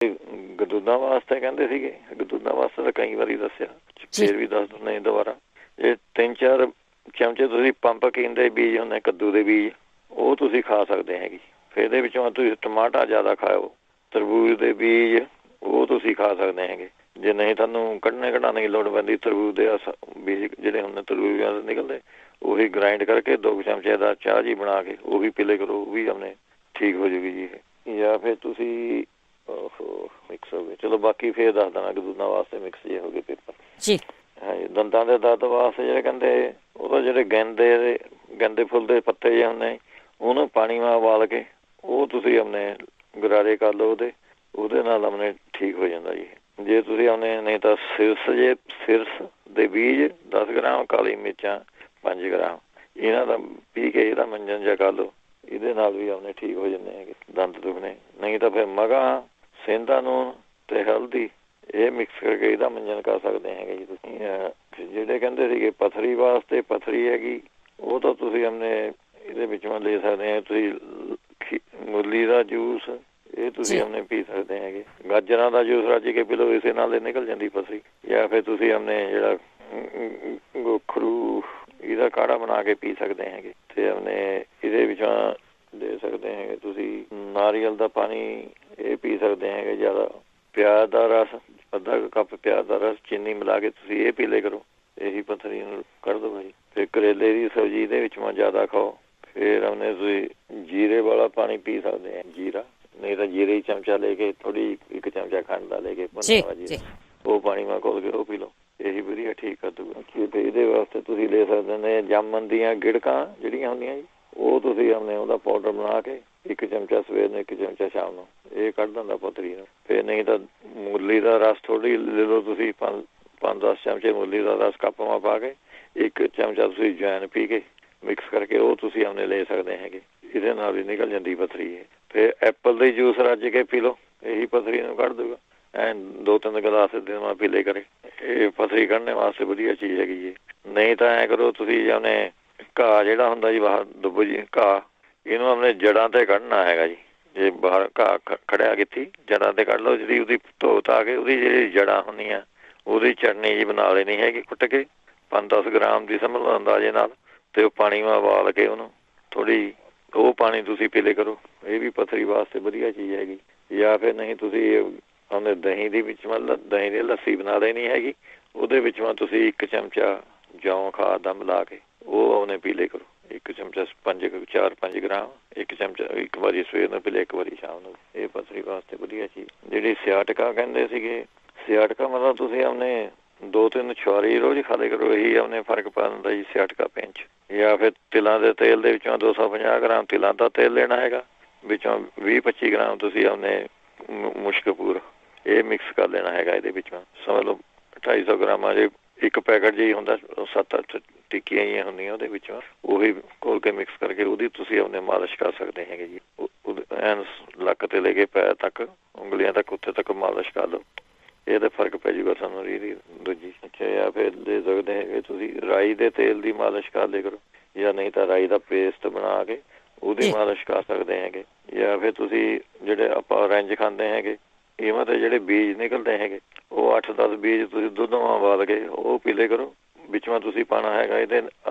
ਗਦੂਦਾਂ ਵਾਸਤੇ ਕਹਿੰਦੇ ਸੀਗੇ, ਗਦੂਦਾਂ ਵਾਸਤੇ ਤਾਂ ਕਈ ਵਾਰੀ ਦੱਸਿਆ, ਫਿਰ ਵੀ ਦੱਸ ਦਿੰਦੇ ਦੁਬਾਰਾ। ਇਹ 3-4 ਚਮਚੇ ਤੁਸੀਂ ਪੰਪਕਿਨ ਦੇ ਬੀਜ ਹੁੰਦੇ, ਕੱਦੂ ਦੇ ਬੀਜ, ਉਹ ਤੁਸੀਂ ਖਾ ਸਕਦੇ ਹੈਗੇ। ਫਿਰ ਇਹਦੇ ਵਿੱਚੋਂ ਤੁਸੀਂ ਟਮਾਟਰ ਜ਼ਿਆਦਾ ਖਾਓ, ਤਰਬੂਜ ਦੇ ਬੀਜ ਉਹ ਤੁਸੀਂ ਖਾ ਸਕਦੇ ਹੈਗੇ। ਜੇ ਨਹੀਂ ਤੁਹਾਨੂੰ ਕਢਾਉਣ ਦੀ ਲੋੜ ਪੈਂਦੀ, ਤਰਬੂਜ ਦੇ ਬੀਜ ਜਿਹੜੇ ਹੁੰਦੇ ਤਰਬੂਜਾਂ ਦੇ ਨਿਕਲਦੇ, ਉਹੀ ਗ੍ਰਾਇੰਡ ਕਰਕੇ 2 ਚਮਚੇ ਦਾ ਚਾਹ ਜੀ ਬਣਾ ਕੇ ਉਹ ਵੀ ਪੀ ਲਿਆ ਕਰੋ, ਉਹ ਵੀ ਆਪਣੇ ਠੀਕ ਹੋ ਜੂਗੀ ਜੀ। ਜਾਂ ਫਿਰ ਤੁਸੀਂ ਮਿਕਸ ਹੋ ਗਏ, ਚਲੋ ਬਾਕੀ ਫਿਰ ਦੱਸ ਦੇਣਾ ਗਦੂਦਾਂ ਵਾਸਤੇ ਮਿਕਸ ਜੇ ਹੋ ਗਏ ਪੇਪਰ ਜੀ। ਹਾਂਜੀ, ਦੰਦਾਂ ਦੇ ਦਰਦ ਵਾਸਤੇ ਜਿਹੜੇ ਕਹਿੰਦੇ, ਉਹਦਾ ਜਿਹੜੇ ਗੰਦੇ ਫੁੱਲ ਦੇ ਪੱਤੇ ਜਿਹੇ ਹੁੰਦੇ, ਉਹਨੂੰ ਪਾਣੀ ਮਾ ਉਬਾਲ ਕੇ ਉਹ ਤੁਸੀਂ ਆਪਣੇ ਗਰਾਰੇ ਕਰ ਲਓ, ਉਹਦੇ ਨਾਲ ਆਪਣੇ ਠੀਕ ਹੋ ਜਾਂਦਾ ਜੀ। ਜੇ ਤੁਸੀਂ ਆਪਣੇ ਨਹੀਂ ਤਾਂ ਸਿਰਸ ਦੇ ਬੀਜ 10 ਗ੍ਰਾਮ, ਕਾਲੀ ਮਿਰਚਾਂ 5 ਗ੍ਰਾਮ, ਇਹਨਾਂ ਦਾ ਪੀ ਕੇ ਇਹਦਾ ਮੰਜਨ ਜਿਹਾ ਕਰ ਲਓ, ਇਹਦੇ ਨਾਲ ਵੀ ਆਪਣੇ ਠੀਕ ਹੋ ਜਾਂਦੇ ਹੈਗੇ ਦੰਦ ਦੁਖਣੇ। ਨਹੀਂ ਤਾਂ ਫਿਰ ਮਗਾਂ, ਸੇਂਦਾ ਨੂਣ ਤੇ ਹਲਦੀ ਇਹ ਮਿਕਸ ਕਰਕੇ ਇਹਦਾ ਮੰਜਨ ਕਰ ਸਕਦੇ ਹੈਗੇ ਜੀ ਤੁਸੀਂ। ਜਿਹੜੇ ਕਹਿੰਦੇ ਸੀਗੇ ਪੱਥਰੀ ਵਾਸਤੇ, ਪੱਥਰੀ ਹੈਗੀ ਉਹ ਤਾਂ ਤੁਸੀਂ ਆਪਣੇ ਇਹਦੇ ਵਿੱਚੋਂ ਲੈ ਸਕਦੇ ਆ। ਤੁਸੀਂ ਮੂਲੀ ਦਾ ਜੂਸ ਇਹ ਤੁਸੀਂ ਆਪਣੇ ਪੀ ਸਕਦੇ ਹੈਗੇ। ਗਾਜਰਾਂ ਦਾ ਜੂਸ ਰੱਜ ਕੇ ਪੀ ਲਓ, ਇਸੇ ਨਾਲ ਨਿਕਲ ਜਾਂਦੀ ਪੱਥਰੀ। ਜਾਂ ਫਿਰ ਤੁਸੀਂ ਆਪਣੇ ਜਿਹੜਾ ਗੋਖਰੂ ਇਹਦਾ ਕਾੜਾ ਬਣਾ ਕੇ ਪੀ ਸਕਦੇ ਹੈਗੇ। ਤੇ ਆਪਣੇ ਇਹਦੇ ਵਿੱਚੋਂ ਦੇ ਸਕਦੇ ਹੈਗੇ ਤੁਸੀਂ ਨਾਰੀਅਲ ਦਾ ਪਾਣੀ ਇਹ ਪੀ ਸਕਦੇ ਹੈਗੇ ਜ਼ਿਆਦਾ। ਪਿਆਜ਼ ਦਾ ਰਸ, ਅੱਧਾ ਕੱਪ ਪਿਆਜ਼ ਦਾ ਰਸ ਚੀਨੀ ਮਿਲਾ ਕੇ ਤੁਸੀਂ ਇਹ ਪੀ ਲਿਆ ਕਰੋ, ਇਹੀ ਪੱਥਰੀ ਨੂੰ ਕੱਢ ਦੋ ਭਾਈ। ਫਿਰ ਕਰੇਲੇ ਦੀ ਸਬਜ਼ੀ ਇਹਦੇ ਵਿੱਚੋਂ ਜ਼ਿਆਦਾ ਖਾਓ। ਫਿਰ ਆਪਣੇ ਤੁਸੀਂ ਜੀਰੇ ਵਾਲਾ ਪਾਣੀ ਪੀ ਸਕਦੇ ਆ, ਜੀਰਾ ਨਹੀਂ ਤਾਂ ਜੀਰੇ ਹੀ ਚਮਚਾ ਲੈ ਕੇ ਥੋੜੀ 1 ਚਮਚਾ ਖੰਡ ਦਾ ਲੈ ਕੇ ਭੁੰਨਿਆ ਵਾ ਜੀਰਾ, ਉਹ ਪਾਣੀ ਮਾ ਘੋਲ ਕੇ ਉਹ ਪੀ ਲਓ, ਇਹੀ ਵਧੀਆ ਠੀਕ ਕਰ ਦੂਗਾ। ਇਹਦੇ ਵਾਸਤੇ ਤੁਸੀਂ ਲੈ ਸਕਦੇ ਨੇ ਜਾਮਨ ਦੀਆਂ ਗਿੜਕਾਂ ਜਿਹੜੀਆਂ ਹੁੰਦੀਆਂ ਜੀ, ਉਹ ਤੁਸੀਂ ਆਪਣੇ ਉਹਦਾ ਪਾਊਡਰ ਬਣਾ ਕੇ 1 ਚਮਚਾ ਸਵੇਰ ਨੂੰ, 1 ਚਮਚਾ ਸ਼ਾਮ ਨੂੰ, ਇਹ ਕੱਢ ਦਿੰਦਾ ਪੱਥਰੀ ਨੂੰ। ਫਿਰ ਨਹੀਂ ਤਾਂ ਮੂਲੀ ਦਾ ਰਸ ਥੋੜ੍ਹੀ ਲੈ ਲਓ ਤੁਸੀਂ, 5-10 ਚਮਚੇ ਮੂਲੀ ਦਾ ਰਸ ਕੱਪ ਮਾ ਪਾ ਕੇ 1 ਚਮਚਾ ਤੁਸੀਂ ਅਜਵਾਇਣ ਪੀ ਕੇ ਮਿਕਸ ਕਰਕੇ ਉਹ ਤੁਸੀਂ ਆਪਣੇ ਲੈ ਸਕਦੇ ਹੈਗੇ, ਇਹਦੇ ਨਾਲ ਵੀ ਨਿਕਲ ਜਾਂਦੀ ਪੱਥਰੀ। ਫਿਰ ਐਪਲ ਦੇ ਜੂਸ ਰੱਜ ਕੇ ਪੀ ਲਓ, ਇਹੀ ਪੱਥਰੀ ਨੂੰ ਕੱਢ ਦੂਗਾ। ਐਂ 2-3 ਗਲਾਸ ਦਿਨ ਮਾ ਪੀ ਲੈ ਕਰੇ, ਇਹ ਪੱਥਰੀ ਕੱਢਣੇ ਵਾਸਤੇ ਵਧੀਆ ਚੀਜ਼ ਹੈਗੀ ਜੀ। ਨਹੀਂ ਤਾਂ ਐਂ ਕਰੋ ਤੁਸੀਂ ਆਪਣੇ ਘਾਹ ਜਿਹੜਾ ਹੁੰਦਾ ਜੀ ਬਾਹਰ ਦੁੱਬ ਜੀ ਘਾਹ, ਇਹਨੂੰ ਆਪਣੇ ਜੜ੍ਹਾਂ 'ਤੇ ਕੱਢਣਾ ਹੈਗਾ ਜੀ। ਜੇ ਬਾਹਰ ਘਾਹ ਖੜਿਆ ਕੀਤੀ ਜੜ੍ਹਾਂ 'ਤੇ ਕੱਢ ਲਓ, ਜਿਹੜੀ ਉਹਦੀ ਧੋਤ ਆ ਕੇ ਉਹਦੀ ਜਿਹੜੀ ਜੜ੍ਹਾਂ ਹੁੰਦੀਆਂ ਉਹਦੀ ਚਟਨੀ ਜੀ ਬਣਾ ਲੈਣੀ ਹੈਗੀ ਕੁੱਟ ਕੇ 5-10 ਗ੍ਰਾਮ ਦੀ ਸਮਝ ਲਓ ਅੰਦਾਜ਼ੇ ਨਾਲ, ਅਤੇ ਉਹ ਪਾਣੀ ਮਾ ਉਬਾਲ ਕੇ ਉਹਨੂੰ ਥੋੜ੍ਹੀ ਉਹ ਪਾਣੀ ਤੁਸੀਂ ਪੀ ਲਿਆ ਕਰੋ, ਇਹ ਵੀ ਪੱਥਰੀ ਵਾਸਤੇ ਵਧੀਆ ਚੀਜ਼ ਹੈਗੀ। ਜਾਂ ਫਿਰ ਨਹੀਂ ਤੁਸੀਂ ਉਹਨੇ ਦਹੀਂ ਦੇ ਵਿੱਚ ਮਤਲਬ ਦਹੀਂ ਦੀ ਲੱਸੀ ਬਣਾ ਲੈਣੀ ਹੈਗੀ, ਉਹਦੇ ਵਿੱਚੋਂ ਤੁਸੀਂ 1 ਚਮਚਾ ਜੌਂ ਖਾਦ ਦਾ ਮਿਲਾ ਕੇ ਉਹ ਉਹਨੇ ਪੀ ਲਿਆ ਕਰੋ, 1 ਚਮਚਾ 4-5 ਗ੍ਰਾਮ, 1 ਚਮਚਾ 1 ਵਾਰੀ ਸਵੇਰ ਨੂੰ ਪੀ ਲਿਆ, 1 ਵਾਰੀ ਸ਼ਾਮ ਨੂੰ, ਇਹ ਪੱਥਰੀ ਵਾਸਤੇ ਵਧੀਆ ਚੀਜ਼। ਜਿਹੜੀ ਸਿਆਟਕਾ ਕਹਿੰਦੇ ਸੀਗੇ, ਸਿਆਟਕਾ ਮਤਲਬ ਤੁਸੀਂ ਆਪਣੇ 2-3 ਛੁਹਾਰੇ ਰੋਜ਼ ਖਾ ਲਿਆ ਕਰੋ, ਇਹੀ ਆਪਣੇ ਫਰਕ ਪਾ ਦਿੰਦਾ ਜੀ ਸਿਆਟਕਾ ਪੇਨ 'ਚ। ਜਾਂ ਫਿਰ ਤਿਲਾਂ ਦੇ ਤੇਲ ਦੇ ਵਿੱਚੋਂ 250 ਗ੍ਰਾਮ ਤਿਲਾਂ ਦਾ ਤੇਲ ਲੈਣਾ ਹੈਗਾ, ਵਿੱਚੋਂ 20-25 ਗ੍ਰਾਮ ਤੁਸੀਂ ਆਪਣੇ ਮੁਸ਼ਕਪੂਰ ਇਹ ਮਿਕਸ ਕਰ ਲੈਣਾ ਹੈਗਾ। ਇਹਦੇ ਵਿੱਚੋਂ ਸਮਝ ਲਓ 250 ਗ੍ਰਾਮਾਂ ਜੇ 1 ਪੈਕਟ ਜਿਹੀ ਹੁੰਦਾ, 7-8 ਟਿੱਕੀਆਂ ਜਿਹੀਆਂ ਹੁੰਦੀਆਂ ਉਹਦੇ ਵਿੱਚੋਂ, ਉਹੀ ਘੋਲ ਕੇ ਮਿਕਸ ਕਰਕੇ ਉਹਦੀ ਤੁਸੀਂ ਆਪਣੇ ਮਾਲਿਸ਼ ਕਰ ਸਕਦੇ ਹੈਗੇ ਜੀ। ਐਨ ਲੱਕ ਤੇ ਲੈ ਕੇ ਪੈਰ ਤੱਕ, ਉਂਗਲੀਆਂ ਤੱਕ, ਉੱਥੇ ਤੱਕ ਮਾਲਿਸ਼ ਕਰ ਲਓ, ਇਹਦਾ ਫਰਕ ਪੈ ਜੂਗਾ ਸਾਨੂੰ ਰੀੜੀ ਦੂਜੀ। ਅੱਛਾ, ਜਾਂ ਫਿਰ ਦੇ ਸਕਦੇ ਹੈਗੇ ਤੁਸੀਂ ਰਾਈ ਦੇ ਤੇਲ ਦੀ ਮਾਲਿਸ਼ ਕਰ ਲਿਆ ਕਰੋ, ਜਾਂ ਨਹੀਂ ਤਾਂ ਰਾਈ ਦਾ ਪੇਸਟ ਬਣਾ ਕੇ ਉਹਦੀ ਮਾਲਿਸ਼ ਕਰ ਸਕਦੇ ਹੈਗੇ। ਜਾਂ ਫਿਰ ਤੁਸੀਂ ਜਿਹੜੇ ਆਪਾਂ ਔਰੰਜ ਖਾਂਦੇ ਹੈਗੇ, ਇਹਨਾਂ ਦੇ ਜਿਹੜੇ ਬੀਜ ਨਿਕਲਦੇ ਹੈਗੇ, ਉਹ 8-10 ਬੀਜ ਤੁਸੀਂ ਦੁੱਧ ਮਾ ਉਬਾਲ ਕੇ ਉਹ ਪੀ ਲਿਆ ਕਰੋ। ਵਿੱਚੋਂ ਤੁਸੀਂ ਪਾਉਣਾ ਹੈਗਾ ਇਹਦੇ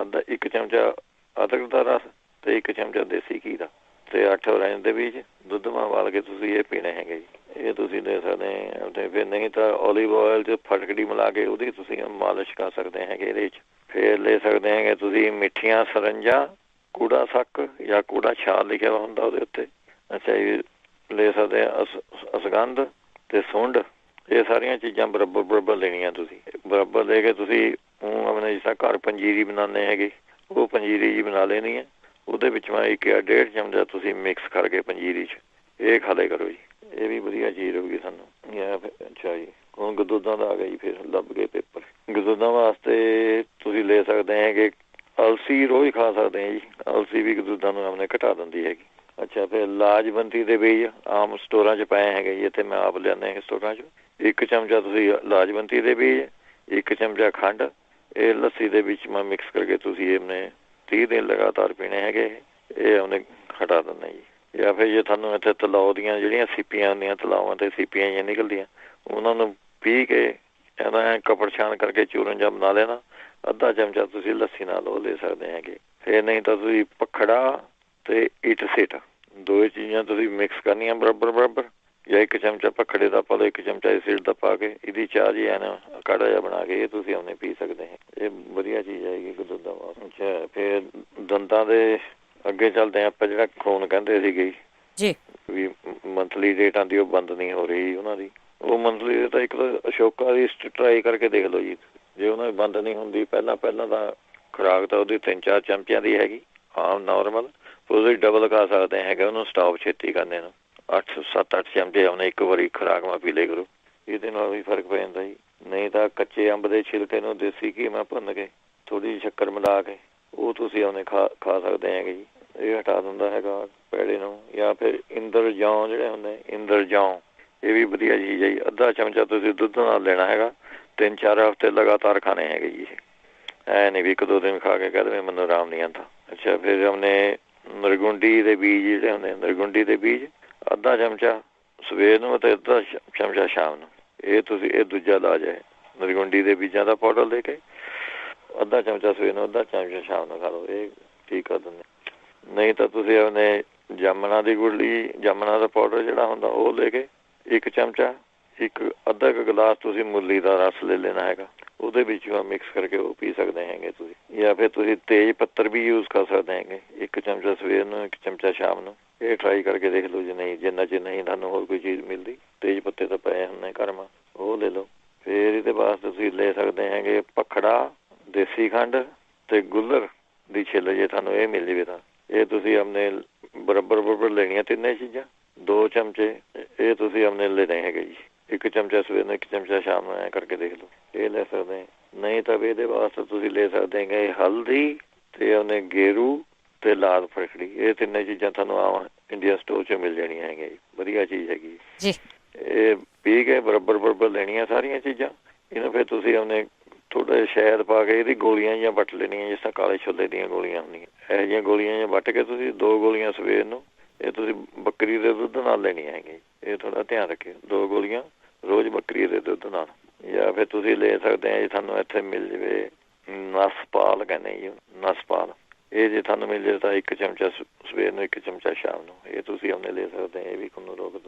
1 ਚਮਚਾ ਅਦਰਕ ਦਾ ਰਸ ਅਤੇ 1 ਚਮਚਾ ਦੇਸੀ ਘੀ ਦਾ, ਅਤੇ 8 ਔਰੰਜ ਦੇ ਬੀਜ ਦੁੱਧ ਮਾ ਉਬਾਲ ਕੇ ਤੁਸੀਂ ਇਹ ਪੀਣੇ ਹੈਗੇ ਜੀ, ਇਹ ਤੁਸੀਂ ਦੇ ਸਕਦੇ। ਅਤੇ ਫਿਰ ਨਹੀਂ ਤਾਂ ਓਲੀਵ ਆਇਲ 'ਚ ਫਟਕੜੀ ਮਿਲਾ ਕੇ ਉਹਦੀ ਤੁਸੀਂ ਮਾਲਿਸ਼ ਕਰ ਸਕਦੇ ਹੈਗੇ ਇਹਦੇ 'ਚ। ਫਿਰ ਲੈ ਸਕਦੇ ਹੈਗੇ ਤੁਸੀਂ ਮਿੱਠੀਆਂ ਸਰੰਜਾਂ, ਕੂੜਾ ਸੱਕ ਜਾਂ ਕੂੜਾ ਛਾਲ ਲਿਖਿਆ ਹੁੰਦਾ ਉਹਦੇ ਉੱਤੇ, ਅੱਛਾ ਜੀ, ਲੈ ਸਕਦੇ ਆ। ਅਸਗੰਧ ਅਤੇ ਸੁੰਡ, ਇਹ ਸਾਰੀਆਂ ਚੀਜ਼ਾਂ ਬਰਾਬਰ ਲੈਣੀਆਂ ਤੁਸੀਂ, ਬਰਾਬਰ ਲੈ ਕੇ ਤੁਸੀਂ ਆਪਣੇ ਜਿਸ ਤਰ੍ਹਾਂ ਘਰ ਪੰਜੀਰੀ ਬਣਾਉਂਦੇ ਹੈਗੇ, ਉਹ ਪੰਜੀਰੀ ਜੀ ਬਣਾ ਲੈਣੀ ਹੈ, ਉਹਦੇ ਵਿੱਚ 1 ਜਾਂ 1.5 ਚਮਚਾ ਤੁਸੀਂ ਮਿਕਸ ਕਰਕੇ ਪੰਜੀਰੀ 'ਚ ਇਹ ਖਾ ਲਿਆ ਕਰੋ ਜੀ, ਇਹ ਵੀ ਵਧੀਆ ਚੀਜ਼ ਰਹੂਗੀ ਸਾਨੂੰ। ਜਾਂ ਫਿਰ ਅੱਛਾ ਜੀ, ਹੁਣ ਗਦੂਦਾਂ ਦਾ ਆ ਗਿਆ ਜੀ, ਫਿਰ ਲੱਭ ਗਏ ਪੇਪਰ। ਗਦੂਦਾਂ ਵਾਸਤੇ ਤੁਸੀਂ ਲੈ ਸਕਦੇ ਹੈਗੇ ਅਲਸੀ, ਰੋਜ਼ ਖਾ ਸਕਦੇ ਹਾਂ ਜੀ, ਅਲਸੀ ਵੀ ਗਦੂਦਾਂ ਨੂੰ ਆਪਣੇ ਘਟਾ ਦਿੰਦੀ ਹੈਗੀ। ਅੱਛਾ, ਫਿਰ ਲਾਜਵੰਤੀ ਦੇ ਬੀਜ ਆਮ ਸਟੋਰਾਂ 'ਚ ਪਏ ਹੈਗੇ ਜੀ, ਇੱਥੇ ਮੈਂ ਆਪ ਲਿਆਉਂਦਾ ਹੈਗੇ ਸਟੋਰਾਂ 'ਚ। 1 ਚਮਚਾ ਤੁਸੀਂ ਲਾਜਵੰਤੀ ਦੇ ਬੀਜ, 1 ਚਮਚਾ ਖੰਡ, ਇਹ ਲੱਸੀ ਦੇ ਵਿੱਚ ਮਿਕਸ ਕਰਕੇ ਤੁਸੀਂ ਆਪਣੇ 30 ਦਿਨ ਲਗਾਤਾਰ ਪੀਣੇ ਹੈਗੇ, ਇਹ ਉਹਨੇ ਹਟਾ ਦਿੰਦੇ ਜੀ। ਜਾਂ ਫਿਰ ਜੇ ਤੁਹਾਨੂੰ ਇੱਥੇ ਤਲਾਅ ਦੀਆਂ ਜਿਹੜੀਆਂ ਸੀਪੀਆਂ ਹੁੰਦੀਆਂ ਤਲਾਵਾਂ 'ਤੇ ਸੀਪੀਆਂ ਜਿਹੀਆਂ ਨਿਕਲਦੀਆਂ ਉਹਨਾਂ ਨੂੰ ਪੀਹ ਕੇ ਇਹਦਾ ਕਪੜ ਛਾਣ ਕਰਕੇ ਚੂਰਨ ਜਿਹਾ ਬਣਾ ਲੈਣਾ। ਅੱਧਾ ਚਮਚਾ ਤੁਸੀਂ ਲੱਸੀ ਨਾਲ ਉਹ ਲੈ ਸਕਦੇ ਹੈਗੇ। ਫਿਰ ਨਹੀਂ ਤਾਂ ਤੁਸੀਂ ਪਖੜਾ ਅਤੇ ਇੱਟ ਸਿੱਟ ਦੋਵੇਂ ਚੀਜ਼ਾਂ ਤੁਸੀਂ ਮਿਕਸ ਕਰਨੀਆਂ ਬਰਾਬਰ ਜਾਂ ਇੱਕ ਚਮਚਾ ਪਖੜੇ ਦਾ ਪਾ ਲਓ, ਇੱਕ ਚਮਚਾ ਸਿੱਟ ਦਾ ਪਾ ਕੇ ਇਹਦੀ ਚਾਹ ਜੀ ਐਨ ਕਾੜਾ ਜਿਹਾ ਬਣਾ ਕੇ ਇਹ ਤੁਸੀਂ ਆਪਣੇ ਪੀ ਸਕਦੇ ਹੈ। ਇਹ ਵਧੀਆ ਚੀਜ਼ ਆਏਗੀ ਦੁੱਧ ਦਾ ਵਾਸਤੇ। ਅੱਛਾ, ਫਿਰ ਦੰਦਾਂ ਦੇ ਅੱਗੇ ਚੱਲਦੇ ਆਪਾਂ ਜਿਹੜਾ ਖੂਨ ਕਹਿੰਦੇ ਸੀਗੇ ਜੀ ਵੀ ਮੰਥਲੀ ਡੇਟ ਆਉਂਦੀ ਉਹ ਬੰਦ ਨਹੀਂ ਹੋ ਰਹੀ ਉਹਨਾਂ ਦੀ। ਉਹ ਮੰਥਲੀ ਤਾਂ ਇੱਕ ਤਾਂ ਅਸ਼ੋਕਾ ਦੀ ਟਰਾਈ ਕਰਕੇ ਦੇਖ ਲਓ ਜੀ, ਜੇ ਉਹਨਾਂ ਦੀ ਬੰਦ ਨਹੀਂ ਹੁੰਦੀ ਪਹਿਲਾਂ ਤਾਂ ਖੁਰਾਕ ਤਾਂ ਉਹਦੀ 3-4 ਚਮਚਿਆਂ ਦੀ ਹੈਗੀ ਆਮ ਨੋਰਮਲ, ਉਹਦੀ ਡਬਲ ਖਾ ਸਕਦੇ ਹੈਗੇ ਉਹਨੂੰ ਸਟਾਪ ਛੇਤੀ ਕਰਨੇ ਨੂੰ। 7-8 ਚਮਚੇ ਆਪਣੇ ਇੱਕ ਵਾਰੀ ਖੁਰਾਕ ਮਾ ਪੀ ਲਿਆ ਕਰੋ, ਇਹਦੇ ਨਾਲ ਵੀ ਫਰਕ ਪੈ ਜਾਂਦਾ ਜੀ। ਨਹੀਂ ਤਾਂ ਕੱਚੇ ਅੰਬ ਦੇ ਛਿਲਕੇ ਨੂੰ ਦੇਸੀ ਘੀ ਮੈਂ ਭੁੰਨ ਕੇ ਥੋੜ੍ਹੀ ਜਿਹੀ ਸ਼ੱਕਰ ਮਿਲਾ ਕੇ ਉਹ ਤੁਸੀਂ ਆਪਣੇ ਖਾ ਸਕਦੇ ਹੈਗੇ ਜੀ। ਇਹ ਹਟਾ ਦਿੰਦਾ ਹੈਗਾ ਪੈੜੇ ਨੂੰ। ਜਾਂ ਫਿਰ ਇੰਦਰ ਜੌਂ ਜਿਹੜੇ ਹੁੰਦੇ ਇੰਦਰ ਜੌਂ, ਇਹ ਵੀ ਵਧੀਆ ਚੀਜ਼ ਹੈ ਜੀ। ਅੱਧਾ ਚਮਚਾ ਤੁਸੀਂ ਦੁੱਧ ਨਾਲ ਲੈਣਾ ਹੈਗਾ, 3-4 ਹਫ਼ਤੇ ਲਗਾਤਾਰ ਖਾਣੇ ਹੈਗੇ ਜੀ। ਐ ਨਹੀਂ ਵੀ 1-2 ਦਿਨ ਖਾ ਕੇ ਕਹਿ ਦੇਵੇ ਮੈਨੂੰ ਆਰਾਮ ਨਹੀਂ ਆਉਂਦਾ। ਅੱਛਾ, ਫਿਰ ਆਪਣੇ ਨਰਗੁੰਡੀ ਦੇ ਬੀਜ ਜਿਹੜੇ ਹੁੰਦੇ ਨਰਗੁੰਡੀ ਦੇ ਬੀਜ ਅੱਧਾ ਚਮਚਾ ਸਵੇਰ ਨੂੰ ਅਤੇ ਅੱਧਾ ਚਮਚਾ ਸ਼ਾਮ ਨੂੰ। ਇਹ ਤੁਸੀਂ ਇਹ ਦੂਜਾ ਇਲਾਜ ਹੈ। ਨਰਗੁੰਡੀ ਦੇ ਬੀਜਾਂ ਦਾ ਪਾਊਡਰ ਲੈ ਕੇ ਅੱਧਾ ਚਮਚਾ ਸਵੇਰ ਨੂੰ ਅੱਧਾ ਚਮਚਾ ਸ਼ਾਮ ਨੂੰ ਖਾ ਲਓ, ਇਹ ਠੀਕ ਕਰ ਦਿੰਦੇ। ਨਹੀਂ ਤਾਂ ਤੁਸੀਂ ਆਪਣੇ ਜਾਮਣਾ ਦੀ ਗੁੜਲੀ ਜਾਮਣਾ ਦਾ ਪਾਊਡਰ ਜਿਹੜਾ ਹੁੰਦਾ ਉਹ ਲੈ ਕੇ ਇੱਕ ਚਮਚਾ ਅੱਧਾ ਕੁ ਗਲਾਸ ਤੁਸੀਂ ਮੁਰਲੀ ਦਾ ਰਸ ਲੈ ਲੈਣਾ ਹੈਗਾ, ਉਹਦੇ ਵਿੱਚ ਮਿਕਸ ਕਰਕੇ ਉਹ ਪੀ ਸਕਦੇ ਹੈਗੇ ਤੁਸੀਂ। ਜਾਂ ਫਿਰ ਤੁਸੀਂ ਤੇਜ਼ ਪੱਤਰ ਵੀ ਯੂਜ਼ ਕਰ ਸਕਦੇ ਹੈਗੇ, ਇੱਕ ਚਮਚਾ ਸਵੇਰ ਨੂੰ ਇੱਕ ਚਮਚਾ ਸ਼ਾਮ ਨੂੰ। ਇਹ ਟਰਾਈ ਕਰਕੇ ਦੇਖ ਲਓ। ਜੇ ਨਹੀਂ ਜਿੰਨਾ ਚਿਰ ਨਹੀਂ ਤੁਹਾਨੂੰ ਹੋਰ ਕੋਈ ਚੀਜ਼ ਮਿਲਦੀ, ਤੇਜ਼ ਪੱਤੇ ਤਾਂ ਪਏ ਹੁੰਦੇ ਘਰ ਮਾ, ਉਹ ਲੈ ਲਓ। ਫਿਰ ਇਹਦੇ ਵਾਸਤੇ ਤੁਸੀਂ ਲੈ ਸਕਦੇ ਹੈਗੇ ਪਖੜਾ, ਦੇਸੀ ਖੰਡ ਅਤੇ ਗੁੱਲਰ ਦੀ ਛਿੱਲ। ਜੇ ਤੁਹਾਨੂੰ ਇਹ ਮਿਲ ਜਾਵੇ ਤਾਂ ਇਹ ਤੁਸੀਂ ਆਪਣੇ ਬਰਾਬਰ ਲੈਣੀਆਂ ਤਿੰਨੇ ਚੀਜ਼ਾਂ। 2 ਚਮਚੇ ਇਹ ਤੁਸੀਂ ਆਪਣੇ ਲੈਣੇ ਹੈਗੇ ਜੀ, ਇੱਕ ਚਮਚਾ ਸਵੇਰ ਨੂੰ ਇੱਕ ਚਮਚਾ ਸ਼ਾਮ ਨੂੰ ਐਂ ਕਰਕੇ ਦੇਖ ਲਓ, ਇਹ ਲੈ ਸਕਦੇ। ਨਹੀਂ ਤਾਂ ਵੀ ਇਹਦੇ ਵਾਸਤੇ ਤੁਸੀਂ ਲੈ ਸਕਦੇ ਹੈਗੇ ਹਲਦੀ ਅਤੇ ਉਹਨੇ ਗੇਰੂ ਅਤੇ ਲਾਲ ਫਟਕੜੀ। ਇਹ ਤਿੰਨੇ ਚੀਜ਼ਾਂ ਤੁਹਾਨੂੰ ਆਮ ਇੰਡੀਆ ਸਟੋਰ 'ਚ ਮਿਲ ਜਾਣੀਆਂ ਹੈਗੀਆਂ ਜੀ, ਵਧੀਆ ਚੀਜ਼ ਹੈਗੀ ਜੀ। ਇਹ ਪੀ ਕੇ ਬਰਾਬਰ ਲੈਣੀਆਂ ਸਾਰੀਆਂ ਚੀਜ਼ਾਂ। ਇਹਨੂੰ ਫਿਰ ਤੁਸੀਂ ਆਪਣੇ ਥੋੜ੍ਹਾ ਜਿਹਾ ਸ਼ਹਿਦ ਪਾ ਕੇ ਇਹਦੀ ਗੋਲੀਆਂ ਜਿਹੀਆਂ ਵੱਟ ਲੈਣੀਆਂ, ਜਿਸ ਤਰ੍ਹਾਂ ਕਾਲੇ ਛੋਲੇ ਦੀਆਂ ਗੋਲੀਆਂ ਹੁੰਦੀਆਂ ਇਹੋ ਜਿਹੀਆਂ ਗੋਲੀਆਂ ਜਿਹੀਆਂ ਵੱਟ ਕੇ ਤੁਸੀਂ 2 ਗੋਲੀਆਂ ਸਵੇਰ ਨੂੰ ਇਹ ਤੁਸੀਂ ਬੱਕਰੀ ਦੇ ਦੁੱਧ ਨਾਲ ਲੈਣੀਆਂ ਹੈਗੀਆਂ। ਇਹ ਥੋੜ੍ਹਾ ਧਿਆਨ ਰੱਖਿਓ, 2 ਗੋਲੀਆਂ ਰੋਜ਼ ਬੱਕਰੀ ਦੇ ਦੁੱਧ ਨਾਲ। ਜਾਂ ਫਿਰ ਤੁਸੀਂ ਲੈ ਸਕਦੇ ਆ ਜੀ, ਤੁਹਾਨੂੰ ਇੱਥੇ ਮਿਲ ਜਾਵੇ ਨਸਪਾਲ ਕਹਿੰਦੇ ਜੀ, ਨਸਪਾਲ। ਇਹ ਜੇ ਤੁਹਾਨੂੰ ਮਿਲ ਜਾਵੇ ਤਾਂ 1 ਚਮਚਾ ਸਵੇਰ ਨੂੰ 1 ਚਮਚਾ ਸ਼ਾਮ ਨੂੰ, ਇਹ ਤੁਸੀਂ ਆਪਣੇ ਲੈ ਸਕਦੇ ਆ। ਇਹ ਵੀ ਖੂਨ ਨੂੰ ਰੋਕ ਦਿੰਦਾ।